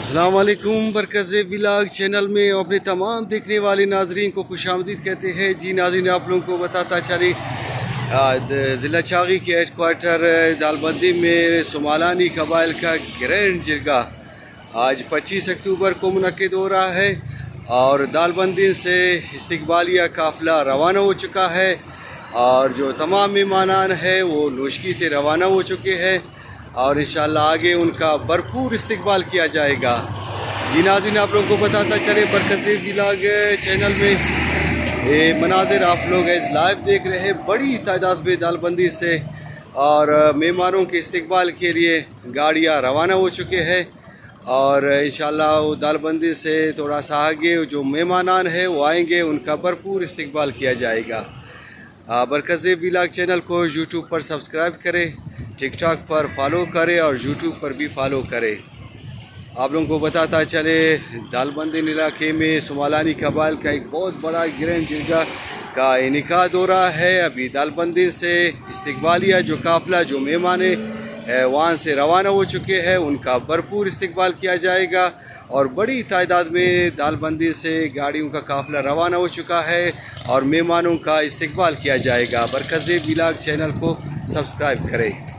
अस्सलाम वालेकुम। बरकज़ vlog channel में अपने तमाम देखने वाले नाजरीन को खुशामदीद कहते हैं। जी नाज़रीन, आप लोगों को बताता चले ज़िला चागी के हेड क्वार्टर दालबंदी में सोमालानी कबाइल का ग्रैंड जिरगा आज 25 अक्टूबर को मुनक़िद हो रहा है और दालबंदी से इस्तकबालिया काफ़िला रवाना हो चुका है और जो तमाम मेहमानान हैं वो नोशकी से रवाना हो चुके हैं और इंशाअल्लाह आगे उनका भरपूर इस्तकबाल किया जाएगा। जी नाज़रीन, आप लोगों को बताता चले बरकज़ व्लॉग चैनल में ये मनाज़िर आप लोग लाइव देख रहे हैं। बड़ी तादाद में दालबंदी से और मेहमानों के इस्तकबाल के लिए गाड़ियाँ रवाना हो चुके हैं और इंशाअल्लाह वो दालबंदी से थोड़ा सा आगे जो मेहमानान हैं वो आएंगे, उनका भरपूर इस्तकबाल किया जाएगा। बरकज़ व्लॉग चैनल को यूट्यूब पर सब्सक्राइब करें, टिकटॉक पर फॉलो करें और यूट्यूब पर भी फॉलो करें। आप लोगों को बताता चले दालबंदी इलाके में सोमालानी कबाइल का एक बहुत बड़ा ग्रैंड जिरगा का इनेकाद हो रहा है। अभी दालबंदी से इस्तकबालिया जो काफ़िला जो मेहमान वहाँ से रवाना हो चुके हैं, उनका भरपूर इस्तकबाल किया जाएगा और बड़ी तादाद में दालबंदी से गाड़ियों का काफ़िला रवाना हो चुका है और मेहमानों का इस्तकबाल किया जाएगा। बरकज़ व्लॉग चैनल को सब्सक्राइब करें।